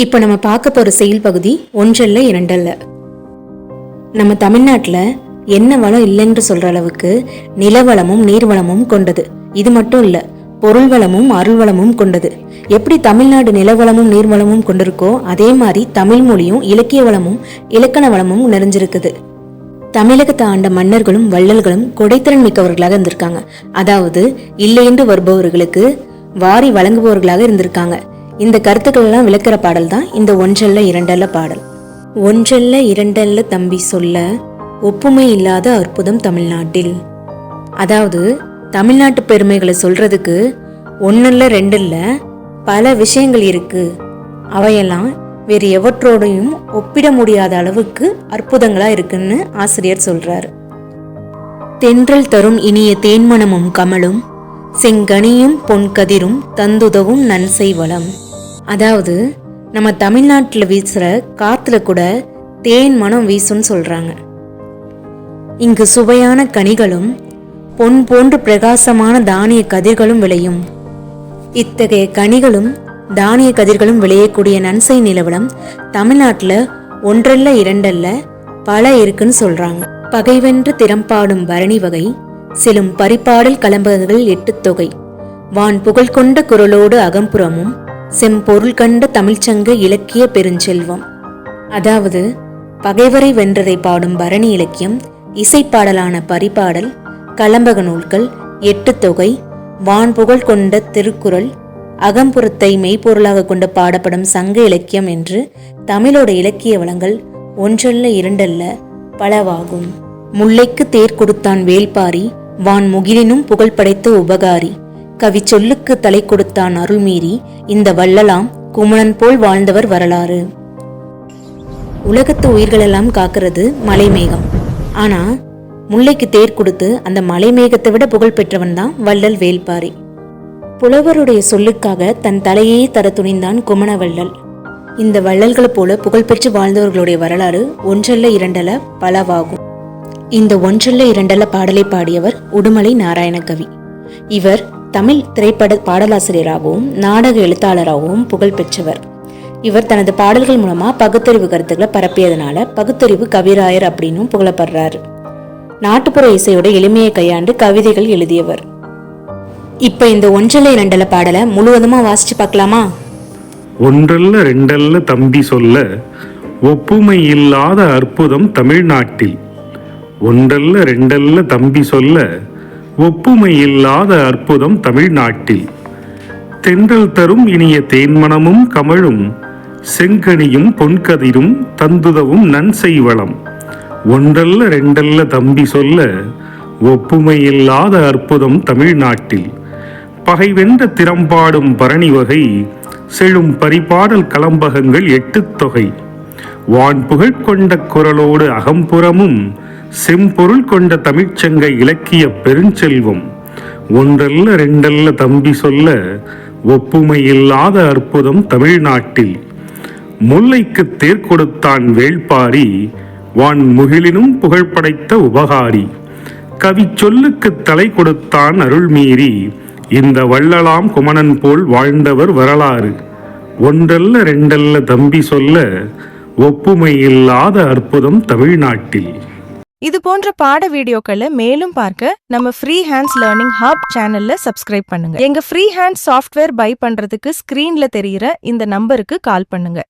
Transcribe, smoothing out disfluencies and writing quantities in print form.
இப்போ நம்ம பார்க்க போற செயல் பகுதி ஒன்றல்ல இரண்டல்ல. நம்ம தமிழ்நாட்டில் என்ன வளம் இல்லைன்னு சொல்ற அளவுக்கு நிலவளமும் நீர்வளமும் கொண்டது. இது மட்டும் இல்ல, பொருள் வளமும் அருள் வளமும் கொண்டது. எப்படி தமிழ்நாடு நிலவளமும் நீர்வளமும் கொண்டிருக்கோ அதே மாதிரி தமிழ் மொழியும் இலக்கிய வளமும் இலக்கண வளமும் நிறைஞ்சிருக்குது. தமிழகத்தை ஆண்ட மன்னர்களும் வள்ளல்களும் கொடைத்திறன் மிக்கவர்களாக இருந்திருக்காங்க. அதாவது இல்லை என்று வருபவர்களுக்கு வாரி வழங்குபவர்களாக இருந்திருக்காங்க. இந்த கருத்துக்கள் எல்லாம் விளக்குற பாடல் தான் இந்த ஒன்றல்ல இரண்டல்ல பாடல். ஒன்றல்ல இரண்டல்ல தம்பி சொல்ல ஒப்புமை இல்லாத அற்புதம் தமிழ்நாட்டில். அதாவது தமிழ்நாட்டு பெருமைகளை சொல்றதுக்கு ஒன்னல்ல ரெண்டல்ல பல விஷயங்கள் இருக்கு. அவையெல்லாம் வேறு எவற்றோடையும் ஒப்பிட முடியாத அளவுக்கு அற்புதங்களா இருக்குன்னு ஆசிரியர் சொல்றாரு. தென்றல் தரும் இனிய தேன்மணமும் கமலும் செங்கனியும் பொன்கதிரும் தந்துதவும் நன்செய் வளம். அதாவது நம்ம தமிழ்நாட்டில் வீசுற காத்துல கூட தேன் மனம் வீசுன்னு சொல்றாங்க. இங்கு சுவையான கனிகளும் பொன் போன்று பிரகாசமான தானிய கதிர்களும் விளையும். இத்தகைய கனிகளும் தானிய கதிர்களும் விளையக்கூடிய நன்சை நிலவளம் தமிழ்நாட்டில் ஒன்றல்ல இரண்டல்ல பல இருக்குன்னு சொல்றாங்க. பகைவென்று திறம்பாடும் பரணி வகை செலும் பரிபாடல் கலம்பகங்கள் 8 தொகை வான் புகழ் கொண்ட குரலோடு அகம்புறமும் செம்பொருள் கண்ட தமிழ்ச்சங்க இலக்கிய பெருஞ்செல்வம். அதாவது பகைவரை வென்றதை பாடும் பரணி இலக்கியம், இசைப்பாடலான பரிபாடல், கலம்பக நூல்கள், 8 தொகை, வான் புகழ் கொண்ட திருக்குறள், அகம்புறத்தை மெய்ப்பொருளாக கொண்டு பாடப்படும் சங்க இலக்கியம் என்று தமிழோட இலக்கிய வளங்கள் ஒன்றல்ல இரண்டல்ல பலவாகும். முல்லைக்கு தேர் கொடுத்தான் வேல்பாரி வான் முகிலினும் புகழ் படைத்த உபகாரி கவி சொல்லுக்கு தலை கொடுத்தான் அருள்மீறி இந்த வள்ளலாம் குமணன் போல் வாழ்ந்தவர் வரலாறு. உலகத்து உயிர்களெல்லாம் காக்கிறது மலைமேகம். ஆனா முல்லைக்கு தேர் கொடுத்து அந்த மலைமேகத்தை விட புகழ் பெற்றவன் தான் வள்ளல் வேல்பாரி. புலவருடைய சொல்லுக்காக தன் தலையே தர துணிந்தான் குமணவள்ளல். இந்த வள்ளல்களை போல புகழ்பெற்று வாழ்ந்தவர்களுடைய வரலாறு ஒன்றல்ல இரண்டல்ல பலவாகும். இந்த ஒன்றல்ல இரண்டல்ல பாடலை பாடியவர் உடுமலை நாராயணகவி. இவர் தமிழ் திரைப்பட பாடலாசிரியராகவும் நாடக எழுத்தாளராகவும் புகழ் பெற்றவர். இவர் தனது பாடல்கள் மூலமா பகுத்தறிவு கருத்துக்களை பரப்பியதனால பகுத்தறிவு கவிராயர் அப்படின்னும் புகழப்படுறாரு. நாட்டுப்புற இசையோட எளிமையை கையாண்டு கவிதைகள் எழுதியவர். இப்ப இந்த ஒன்றல்ல இரண்டல்ல பாடலை முழுவதுமா வாசிச்சு பார்க்கலாமா? ஒன்றல்ல ரெண்டல்ல தம்பி சொல்ல ஒப்புமை இல்லாத அற்புதம் தமிழ்நாட்டில். ஒன்றல்ல ரெண்டல்ல தம்பி சொல்ல ஒப்புமை இல்லாத அற்புதம் தமிழ்நாட்டில். தென்றல் தரும் இனிய தேன்மணமும் கமழும் செங்கனியும் பொன்கதிரும் தந்துதவும் நன்செய் வளம். ஒன்றல்ல ரெண்டல்ல தம்பி சொல்ல ஒப்புமை இல்லாத அற்புதம் தமிழ்நாட்டில். பகைவென்ற திறம்பாடும் பரணி வகை செழும் பரிபாடல் கலம்பகங்கள் 8 தொகை வான் புகழ் கொண்ட குரலோடு அகம்புறமும் செம்பொருள் கொண்ட தமிழ்ச்சங்க இலக்கிய பெருஞ்செல்வம். ஒன்றல்ல ரெண்டல்ல தம்பி சொல்ல ஒப்புமை இல்லாத அற்புதம் தமிழ்நாட்டில். முல்லைக்கு தேர் கொடுத்தான் வேள்பாரி வான் முகிலினும் புகழ் படைத்த உபகாரி கவி சொல்லுக்கு தலை கொடுத்தான் அருள்மீறி இந்த வள்ளலாம் குமணன் போல் வாழ்ந்தவர் வரலாறு. ஒன்றல்ல ரெண்டல்ல தம்பி சொல்ல ஒப்புமை இல்லாத அற்புதம் தமிழ்நாட்டில். இது போன்ற பாட வீடியோக்களை மேலும் பார்க்க நம்ம ஃப்ரீ ஹேண்ட்ஸ் லேர்னிங் ஹப் சேனல்ல சப்ஸ்கிரைப் பண்ணுங்க. எங்க ஃப்ரீ ஹேண்ட்ஸ் சாஃப்ட்வேர் பை பண்றதுக்கு ஸ்கிரீன்ல தெரியுற இந்த நம்பருக்கு கால் பண்ணுங்க.